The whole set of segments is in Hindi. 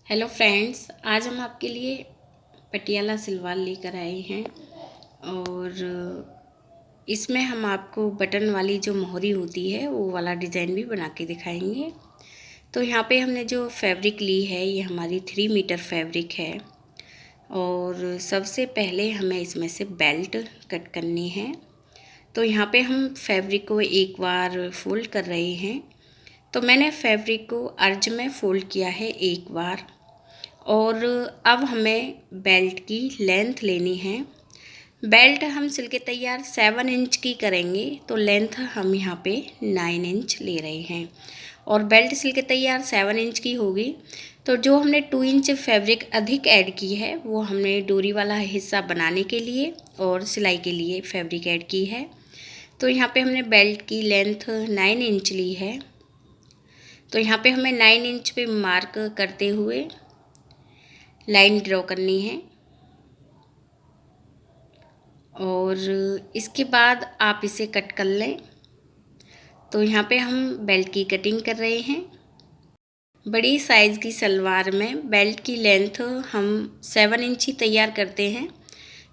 हेलो फ्रेंड्स, आज हम आपके लिए पटियाला सलवार लेकर आए हैं और इसमें हम आपको बटन वाली जो मोहरी होती है वो वाला डिज़ाइन भी बना के दिखाएंगे। तो यहाँ पे हमने जो फैब्रिक ली है ये हमारी 3 मीटर फैब्रिक है और सबसे पहले हमें इसमें से बेल्ट कट करनी है। तो यहाँ पे हम फैब्रिक को एक बार फोल्ड कर रहे हैं। तो मैंने फैब्रिक को अर्ज में फोल्ड किया है एक बार और अब हमें बेल्ट की लेंथ लेनी है। बेल्ट हम सिल के तैयार 7 इंच की करेंगे तो लेंथ हम यहाँ पे 9 इंच ले रहे हैं और बेल्ट सिल के तैयार 7 इंच की होगी। तो जो हमने 2 इंच फैब्रिक अधिक ऐड की है वो हमने डोरी वाला हिस्सा बनाने के लिए और सिलाई के लिए फैब्रिक ऐड की है। तो यहाँ पे हमने बेल्ट की लेंथ 9 इंच ली है। तो यहाँ पे हमें 9 इंच पे मार्क करते हुए लाइन ड्रॉ करनी है और इसके बाद आप इसे कट कर लें। तो यहाँ पे हम बेल्ट की कटिंग कर रहे हैं। बड़ी साइज़ की सलवार में बेल्ट की लेंथ हम 7 इंच ही तैयार करते हैं।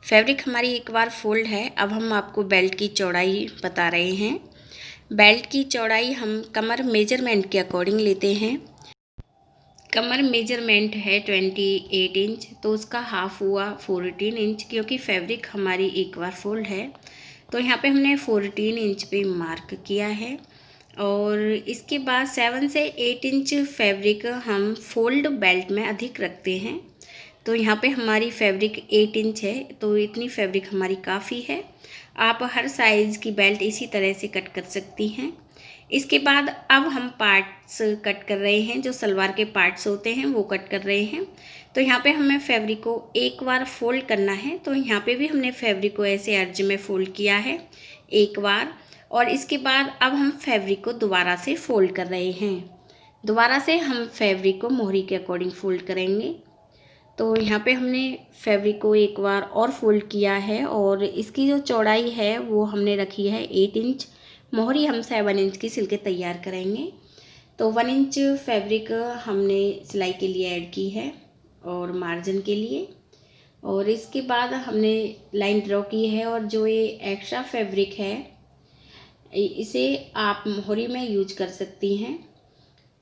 फैब्रिक हमारी एक बार फोल्ड है। अब हम आपको बेल्ट की चौड़ाई बता रहे हैं। बेल्ट की चौड़ाई हम कमर मेजरमेंट के अकॉर्डिंग लेते हैं। कमर मेजरमेंट है 28 इंच, तो उसका हाफ हुआ 14 इंच, क्योंकि फैब्रिक हमारी एक बार फोल्ड है। तो यहाँ पे हमने 14 इंच पे मार्क किया है और इसके बाद 7 से 8 इंच फैब्रिक हम फोल्ड बेल्ट में अधिक रखते हैं। तो यहाँ पे हमारी फैब्रिक 8 इंच है, तो इतनी फैब्रिक हमारी काफ़ी है। आप हर साइज़ की बेल्ट इसी तरह से कट कर सकती हैं। इसके बाद अब हम पार्ट्स कट कर रहे हैं, जो सलवार के पार्ट्स होते हैं वो कट कर रहे हैं। तो यहाँ पे हमें फैब्रिक को एक बार फोल्ड करना है। तो यहाँ पे भी हमने फैब्रिक को ऐसे अर्ज में फोल्ड किया है एक बार और इसके बाद अब हम फैब्रिक को दोबारा से फोल्ड कर रहे हैं। दोबारा से हम फैब्रिक को मोहरी के अकॉर्डिंग फोल्ड करेंगे। तो यहाँ पे हमने फैब्रिक को एक बार और फोल्ड किया है और इसकी जो चौड़ाई है वो हमने रखी है 8 इंच। मोहरी हम 7 इंच की सिल के तैयार करेंगे। तो 1 इंच फैब्रिक हमने सिलाई के लिए ऐड की है और मार्जिन के लिए, और इसके बाद हमने लाइन ड्रॉ की है और जो ये एक्स्ट्रा फैब्रिक है इसे आप मोहरी में यूज कर सकती हैं,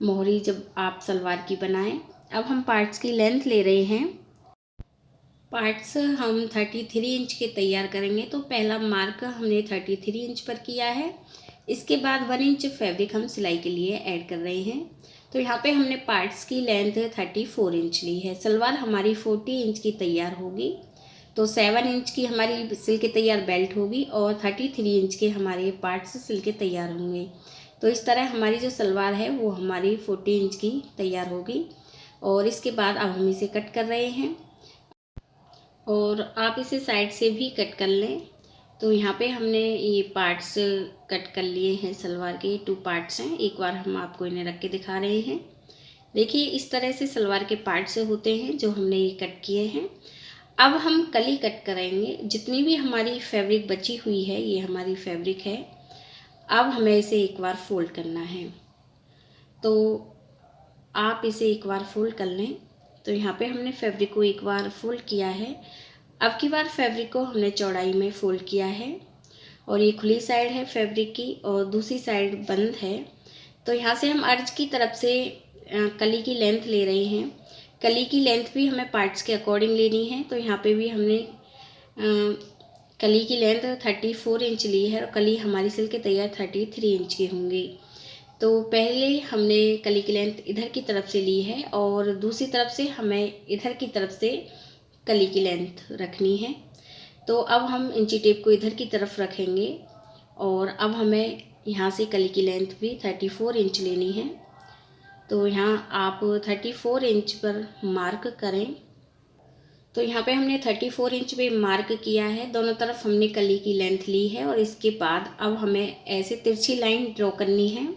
मोहरी जब आप सलवार की बनाएं। अब हम पार्ट्स की लेंथ ले रहे हैं। पार्ट्स हम 33 इंच के तैयार करेंगे। तो पहला मार्क हमने 33 इंच पर किया है। इसके बाद 1 इंच फैब्रिक हम सिलाई के लिए ऐड कर रहे हैं। तो यहाँ पे हमने पार्ट्स की लेंथ 34 इंच ली है। सलवार हमारी 40 इंच की तैयार होगी। तो 7 इंच की हमारी सिल के तैयार बेल्ट होगी और 33 इंच के हमारे पार्ट्स सिल के तैयार होंगे। तो इस तरह हमारी जो सलवार है वो हमारी 40 इंच की तैयार होगी और इसके बाद अब हम इसे कट कर रहे हैं और आप इसे साइड से भी कट कर लें। तो यहाँ पे हमने ये पार्ट्स कट कर लिए हैं। सलवार के 2 पार्ट्स हैं। एक बार हम आपको इन्हें रख के दिखा रहे हैं। देखिए इस तरह से सलवार के पार्ट्स होते हैं जो हमने ये कट किए हैं। अब हम कली कट करेंगे। जितनी भी हमारी फैब्रिक बची हुई है ये हमारी फैब्रिक है। अब हमें इसे एक बार फोल्ड करना है। तो आप इसे एक बार फोल्ड कर लें। तो यहाँ पे हमने फैब्रिक को एक बार फोल्ड किया है। अब की बार फैब्रिक को हमने चौड़ाई में फोल्ड किया है और ये खुली साइड है फैब्रिक की और दूसरी साइड बंद है। तो यहाँ से हम अर्ज की तरफ से कली की लेंथ ले रहे हैं। कली की लेंथ भी हमें पार्ट्स के अकॉर्डिंग लेनी है। तो यहाँ पे भी हमने कली की लेंथ 34 इंच ली है और कली हमारी सिल के तैयार 33 इंच की होंगी। तो पहले हमने कली की लेंथ इधर की तरफ से ली है और दूसरी तरफ से हमें इधर की तरफ से कली की लेंथ रखनी है। तो अब हम इंची टेप को इधर की तरफ रखेंगे और अब हमें यहाँ से कली की लेंथ भी 34 इंच लेनी है। तो यहाँ आप 34 इंच पर मार्क करें। तो यहाँ पे हमने 34 इंच पे मार्क किया है। दोनों तरफ हमने कली की लेंथ ली है और इसके बाद अब हमें ऐसे तिरछी लाइन ड्रॉ करनी है।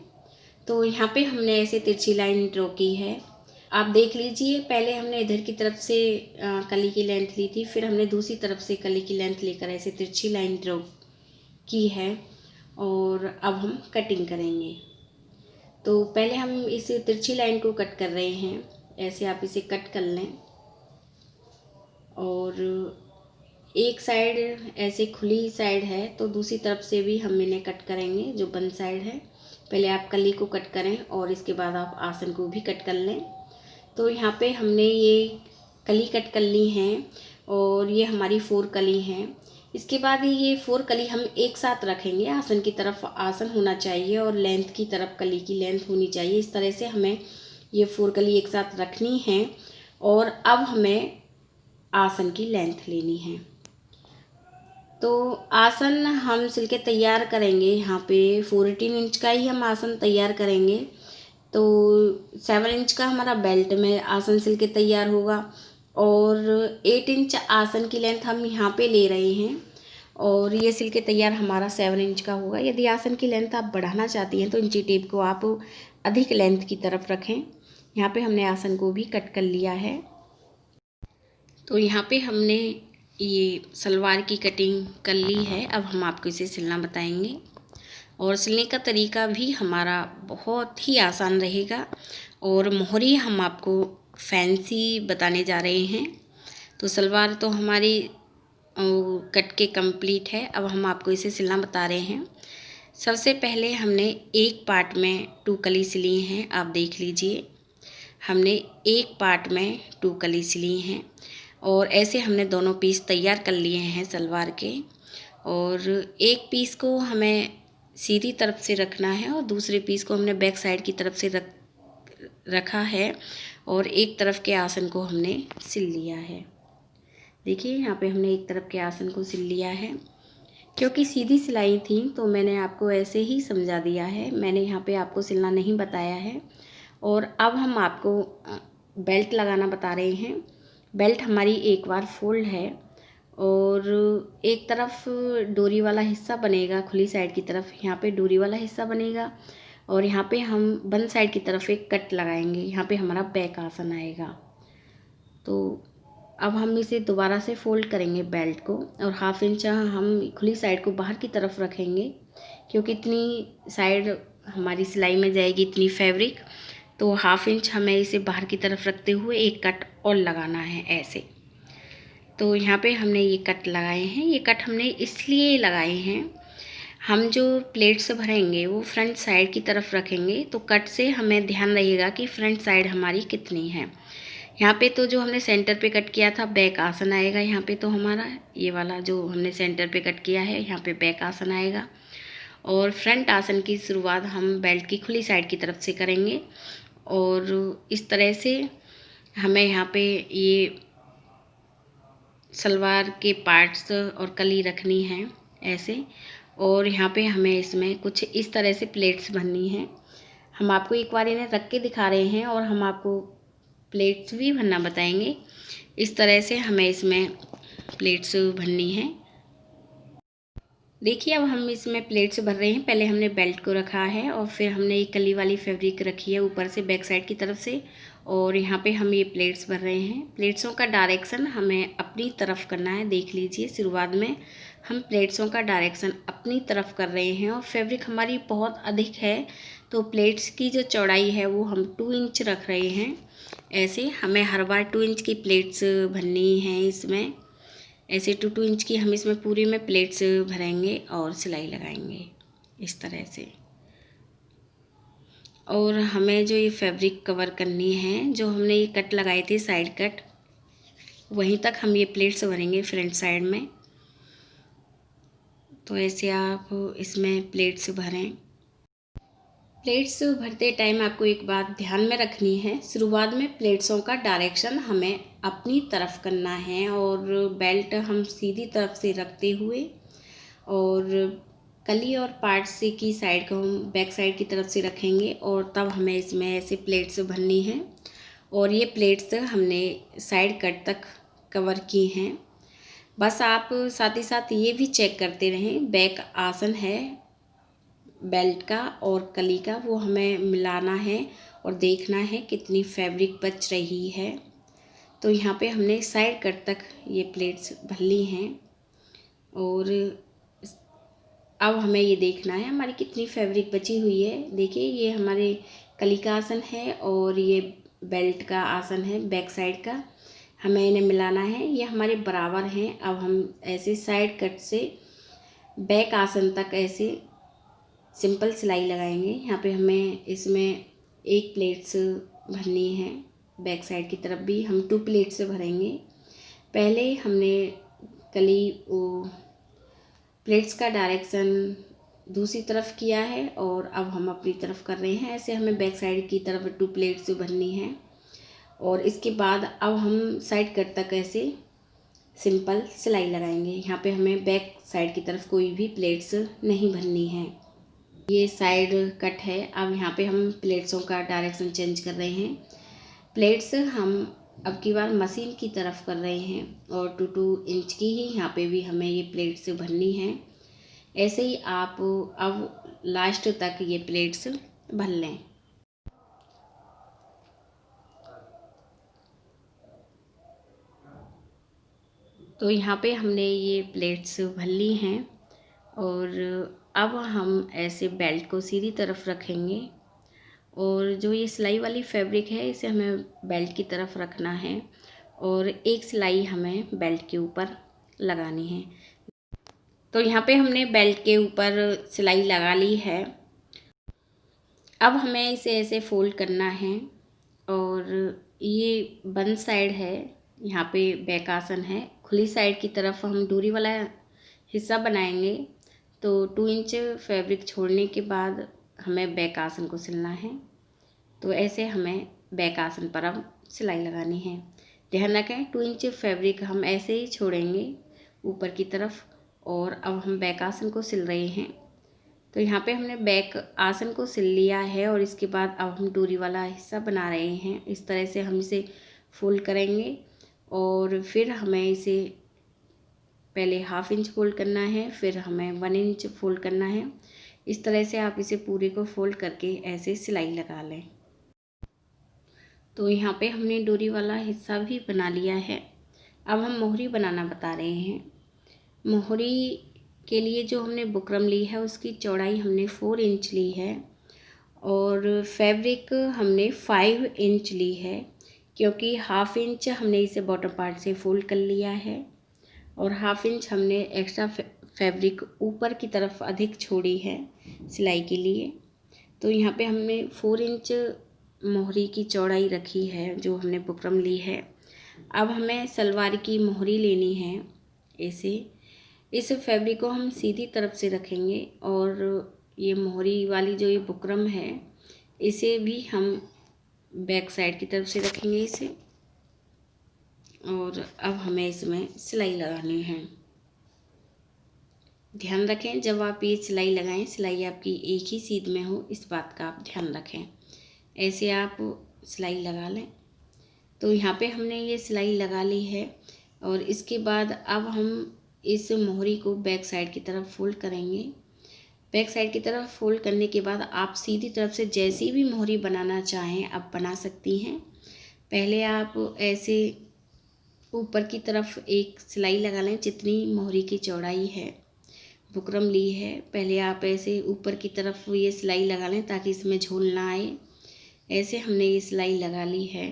तो यहाँ पे हमने ऐसे तिरछी लाइन ड्रॉ की है। आप देख लीजिए, पहले हमने इधर की तरफ से कली की लेंथ ली थी, फिर हमने दूसरी तरफ से कली की लेंथ लेकर ऐसे तिरछी लाइन ड्रॉ की है और अब हम कटिंग करेंगे। तो पहले हम इस तिरछी लाइन को कट कर रहे हैं ऐसे आप इसे कट कर लें। और एक साइड ऐसे खुली साइड है तो दूसरी तरफ से भी हम इन्हें कट करेंगे, जो बंद साइड है। पहले आप कली को कट करें और इसके बाद आप आसन को भी कट कर लें। तो यहाँ पे हमने ये कली कट कर ली हैं और ये हमारी 4 कली हैं। इसके बाद ये 4 कली हम एक साथ रखेंगे। आसन की तरफ आसन होना चाहिए और लेंथ की तरफ कली की लेंथ होनी चाहिए। इस तरह से हमें ये 4 कली एक साथ रखनी है। और अब हमें आसन की लेंथ लेनी है। तो आसन हम सिल के तैयार करेंगे। यहाँ पे 14 इंच का ही हम आसन तैयार करेंगे। तो 7 इंच का हमारा बेल्ट में आसन सिल के तैयार होगा और 8 इंच आसन की लेंथ हम यहाँ पे ले रहे हैं और ये सिल के तैयार हमारा 7 इंच का होगा। यदि आसन की लेंथ आप बढ़ाना चाहती हैं तो इंची टेप को आप अधिक लेंथ की तरफ रखें। यहाँ पे हमने आसन को भी कट कर लिया है। तो यहाँ पे हमने ये सलवार की कटिंग कर ली है। अब हम आपको इसे सिलना बताएंगे और सिलने का तरीका भी हमारा बहुत ही आसान रहेगा और मोहरी हम आपको फैंसी बताने जा रहे हैं। तो सलवार तो हमारी कट के कंप्लीट है। अब हम आपको इसे सिलना बता रहे हैं। सबसे पहले हमने एक पार्ट में 2 कली सिली हैं। आप देख लीजिए, हमने एक पार्ट में 2 कली सिली हैं और ऐसे हमने दोनों पीस तैयार कर लिए हैं सलवार के। और एक पीस को हमें सीधी तरफ से रखना है और दूसरे पीस को हमने बैक साइड की तरफ से रखा है और एक तरफ के आसन को हमने सिल लिया है। देखिए यहाँ पे हमने एक तरफ के आसन को सिल लिया है। क्योंकि सीधी सिलाई थी तो मैंने आपको ऐसे ही समझा दिया है, मैंने यहाँ पे आपको सिलना नहीं बताया है। और अब हम आपको बेल्ट लगाना बता रहे हैं। बेल्ट हमारी एक बार फोल्ड है और एक तरफ डोरी वाला हिस्सा बनेगा, खुली साइड की तरफ यहाँ पे डोरी वाला हिस्सा बनेगा और यहाँ पे हम बंद साइड की तरफ एक कट लगाएंगे। यहाँ पे हमारा बैक आसन आएगा। तो अब हम इसे दोबारा से फोल्ड करेंगे बेल्ट को और हाफ इंच हम खुली साइड को बाहर की तरफ रखेंगे, क्योंकि इतनी साइड हमारी सिलाई में जाएगी, इतनी फैब्रिक। तो हाफ इंच हमें इसे बाहर की तरफ रखते हुए एक कट और लगाना है ऐसे। तो यहाँ पे हमने ये कट लगाए हैं। ये कट हमने इसलिए लगाए हैं, हम जो प्लेट्स भरेंगे वो फ्रंट साइड की तरफ रखेंगे तो कट से हमें ध्यान रहेगा कि फ्रंट साइड हमारी कितनी है। यहाँ पे तो जो हमने सेंटर पे कट किया था बैक आसन आएगा। यहाँ पे तो हमारा ये वाला जो हमने सेंटर पे कट किया है यहाँ पे बैक आसन आएगा। और फ्रंट आसन की शुरुआत हम बेल्ट की खुली साइड की तरफ से करेंगे और इस तरह से हमें यहाँ पे ये सलवार के पार्ट्स और कली रखनी है ऐसे। और यहाँ पे हमें इसमें कुछ इस तरह से प्लेट्स भरनी है। हम आपको एक बार इन्हें रख के दिखा रहे हैं और हम आपको प्लेट्स भी भरना बताएंगे। इस तरह से हमें इसमें प्लेट्स भरनी है। देखिए अब हम इसमें प्लेट्स भर रहे हैं। पहले हमने बेल्ट को रखा है और फिर हमने एक कली वाली फैब्रिक रखी है ऊपर से बैक साइड की तरफ से और यहाँ पे हम ये प्लेट्स भर रहे हैं। प्लेट्सों का डायरेक्शन हमें अपनी तरफ करना है। देख लीजिए शुरुआत में हम प्लेट्सों का डायरेक्शन अपनी तरफ कर रहे हैं और फैब्रिक हमारी बहुत अधिक है तो प्लेट्स की जो चौड़ाई है वो हम 2 इंच रख रहे हैं। ऐसे हमें हर बार 2 इंच की प्लेट्स भरनी हैं इसमें। ऐसे 2 इंच की हम इसमें पूरी में प्लेट्स भरेंगे और सिलाई लगाएंगे इस तरह से। और हमें जो ये फैब्रिक कवर करनी है, जो हमने ये कट लगाए थे साइड कट, वहीं तक हम ये प्लेट्स भरेंगे फ्रंट साइड में। तो ऐसे आप इसमें प्लेट्स भरें। प्लेट्स भरते टाइम आपको एक बात ध्यान में रखनी है, शुरुआत में प्लेट्सों का डायरेक्शन हमें अपनी तरफ करना है और बेल्ट हम सीधी तरफ से रखते हुए और कली और पार्ट से की साइड को हम बैक साइड की तरफ से रखेंगे और तब हमें इसमें ऐसे प्लेट्स भरनी है। और ये प्लेट्स हमने साइड कट तक कवर की हैं। बस आप साथ ही साथ ये भी चेक करते रहें, बैक आसन है बेल्ट का और कली का, वो हमें मिलाना है और देखना है कितनी फैब्रिक बच रही है। तो यहाँ पे हमने साइड कट तक ये प्लेट्स भर ली हैं और अब हमें ये देखना है हमारी कितनी फैब्रिक बची हुई है। देखिए ये हमारे कली का आसन है और ये बेल्ट का आसन है बैक साइड का, हमें इन्हें मिलाना है। ये हमारे बराबर हैं। अब हम ऐसे साइड कट से बैक आसन तक ऐसे सिंपल सिलाई लगाएंगे। यहाँ पे हमें इसमें 1 प्लेट्स भरनी है, बैक साइड की तरफ भी हम 2 प्लेट्स भरेंगे। पहले हमने कली वो प्लेट्स का डायरेक्शन दूसरी तरफ किया है और अब हम अपनी तरफ कर रहे हैं। ऐसे हमें बैक साइड की तरफ 2 प्लेट्स भरनी है और इसके बाद अब हम साइड कट तक ऐसे सिंपल सिलाई लगाएंगे। यहाँ पे हमें बैक साइड की तरफ कोई भी प्लेट्स नहीं भरनी है। ये साइड कट है। अब यहाँ पे हम प्लेट्सों का डायरेक्शन चेंज कर रहे हैं। प्लेट्स हम अब की बार मशीन की तरफ कर रहे हैं और 2 इंच की ही यहाँ पे भी हमें ये प्लेट्स भरनी है। ऐसे ही आप अब लास्ट तक ये प्लेट्स भर लें। तो यहाँ पे हमने ये प्लेट्स भर ली हैं और अब हम ऐसे बेल्ट को सीधी तरफ रखेंगे और जो ये सिलाई वाली फैब्रिक है इसे हमें बेल्ट की तरफ रखना है और एक सिलाई हमें बेल्ट के ऊपर लगानी है। तो यहाँ पे हमने बेल्ट के ऊपर सिलाई लगा ली है। अब हमें इसे ऐसे फोल्ड करना है और ये बंद साइड है, यहाँ पे बैक आसन है। खुली साइड की तरफ हम डोरी वाला हिस्सा बनाएंगे। तो 2 इंच फैब्रिक छोड़ने के बाद हमें बैक आसन को सिलना है। तो ऐसे हमें बैक आसन पर अब सिलाई लगानी है। ध्यान रखें 2 इंच फैब्रिक हम ऐसे ही छोड़ेंगे ऊपर की तरफ और अब हम बैक आसन को सिल रहे हैं। तो यहाँ पे हमने बैक आसन को सिल लिया है और इसके बाद अब हम डोरी वाला हिस्सा बना रहे हैं। इस तरह से हम इसे फोल्ड करेंगे और फिर हमें इसे पहले 1/2 इंच फोल्ड करना है, फिर हमें 1 इंच फोल्ड करना है। इस तरह से आप इसे पूरे को फोल्ड करके ऐसे सिलाई लगा लें। तो यहाँ पे हमने डोरी वाला हिस्सा भी बना लिया है। अब हम मोहरी बनाना बता रहे हैं। मोहरी के लिए जो हमने बुकरम ली है उसकी चौड़ाई हमने 4 इंच ली है और फैब्रिक हमने 5 इंच ली है, क्योंकि 1/2 इंच हमने इसे बॉटम पार्ट से फोल्ड कर लिया है और 1/2 इंच हमने एक्स्ट्रा फैब्रिक ऊपर की तरफ अधिक छोड़ी है सिलाई के लिए। तो यहाँ पे हमने 4 इंच मोहरी की चौड़ाई रखी है जो हमने बुकरम ली है। अब हमें सलवार की मोहरी लेनी है। ऐसे इस फैब्रिक को हम सीधी तरफ से रखेंगे और ये मोहरी वाली जो ये बुकरम है इसे भी हम बैक साइड की तरफ से रखेंगे इसे, और अब हमें इसमें सिलाई लगानी है। ध्यान रखें जब आप ये सिलाई लगाएं सिलाई आपकी एक ही सीध में हो, इस बात का आप ध्यान रखें। ऐसे आप सिलाई लगा लें। तो यहाँ पे हमने ये सिलाई लगा ली है और इसके बाद अब हम इस मोहरी को बैक साइड की तरफ फोल्ड करेंगे। बैक साइड की तरफ फोल्ड करने के बाद आप सीधी तरफ से जैसी भी मोहरी बनाना चाहें आप बना सकती हैं। पहले आप ऐसे ऊपर की तरफ एक सिलाई लगा लें जितनी मोहरी की चौड़ाई है, बुकरम ली है। पहले आप ऐसे ऊपर की तरफ ये सिलाई लगा लें ताकि इसमें झोल ना आए। ऐसे हमने ये सिलाई लगा ली है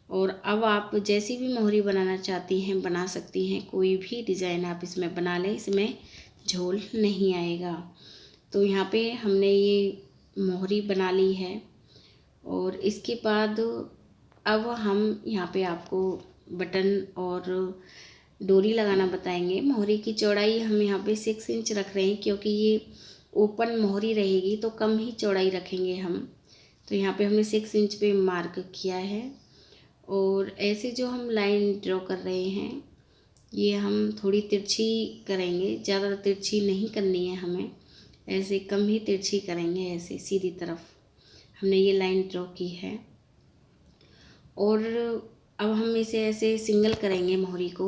और अब आप जैसी भी मोहरी बनाना चाहती हैं बना सकती हैं। कोई भी डिज़ाइन आप इसमें बना लें, इसमें झोल नहीं आएगा। तो यहाँ पे हमने ये मोहरी बना ली है और इसके बाद अब हम यहाँ पे आपको बटन और डोरी लगाना बताएंगे। मोहरी की चौड़ाई हम यहाँ पे 6 इंच रख रहे हैं, क्योंकि ये ओपन मोहरी रहेगी तो कम ही चौड़ाई रखेंगे हम। तो यहाँ पे हमने 6 इंच पे मार्क किया है और ऐसे जो हम लाइन ड्रॉ कर रहे हैं ये हम थोड़ी तिरछी करेंगे, ज़्यादा तिरछी नहीं करनी है हमें, ऐसे कम ही तिरछी करेंगे। ऐसे सीधी तरफ हमने ये लाइन ड्रॉ की है और अब हम इसे ऐसे सिंगल करेंगे मोहरी को,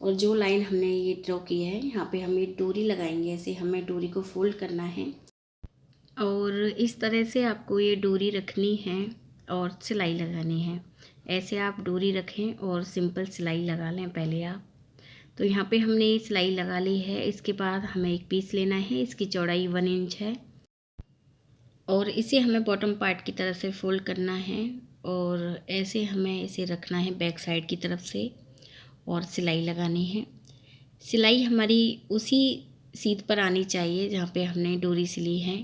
और जो लाइन हमने ये ड्रॉ की है यहाँ पे हम ये डोरी लगाएंगे। ऐसे हमें डोरी को फोल्ड करना है और इस तरह से आपको ये डोरी रखनी है और सिलाई लगानी है। ऐसे आप डोरी रखें और सिंपल सिलाई लगा लें पहले आप। तो यहाँ पे हमने ये सिलाई लगा ली है। इसके बाद हमें एक पीस लेना है, इसकी चौड़ाई 1 इंच है और इसे हमें बॉटम पार्ट की तरफ से फोल्ड करना है और ऐसे हमें इसे रखना है बैक साइड की तरफ से और सिलाई लगानी है। सिलाई हमारी उसी सीध पर आनी चाहिए जहाँ पे हमने डोरी सिली है।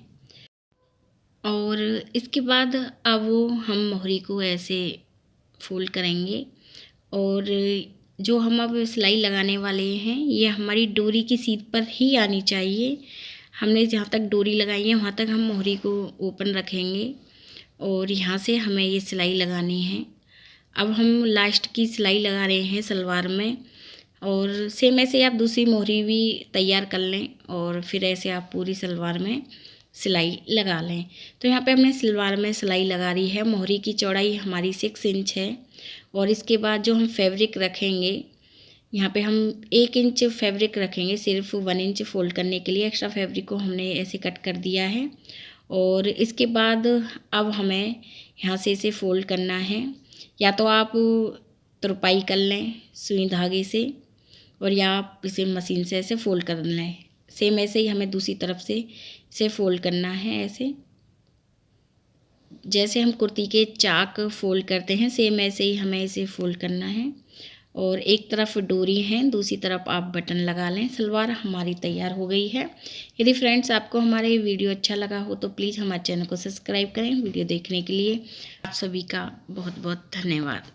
और इसके बाद अब हम मोहरी को ऐसे फोल्ड करेंगे और जो हम अब सिलाई लगाने वाले हैं ये हमारी डोरी की सीध पर ही आनी चाहिए। हमने जहाँ तक डोरी लगाई है वहाँ तक हम मोहरी को ओपन रखेंगे और यहाँ से हमें ये सिलाई लगानी है। अब हम लास्ट की सिलाई लगा रहे हैं सलवार में और सेम ऐसे आप दूसरी मोहरी भी तैयार कर लें और फिर ऐसे आप पूरी सलवार में सिलाई लगा लें। तो यहाँ पे हमने सलवार में सिलाई लगा रही है। मोहरी की चौड़ाई हमारी 6 इंच है और इसके बाद जो हम फैब्रिक रखेंगे यहाँ पे हम 1 इंच फैब्रिक रखेंगे, सिर्फ 1 इंच फोल्ड करने के लिए। एक्स्ट्रा फैब्रिक को हमने ऐसे कट कर दिया है और इसके बाद अब हमें यहाँ से इसे फोल्ड करना है। या तो आप तुरपाई कर लें सुई धागे से और या आप इसे मशीन से ऐसे फोल्ड कर लें। सेम ऐसे ही हमें दूसरी तरफ से इसे फोल्ड करना है। ऐसे जैसे हम कुर्ती के चाक फोल्ड करते हैं सेम ऐसे ही हमें इसे फोल्ड करना है। और एक तरफ डोरी है, दूसरी तरफ आप बटन लगा लें। सलवार हमारी तैयार हो गई है। यदि फ्रेंड्स आपको हमारा ये वीडियो अच्छा लगा हो तो प्लीज़ हमारे चैनल को सब्सक्राइब करें। वीडियो देखने के लिए आप सभी का बहुत बहुत धन्यवाद।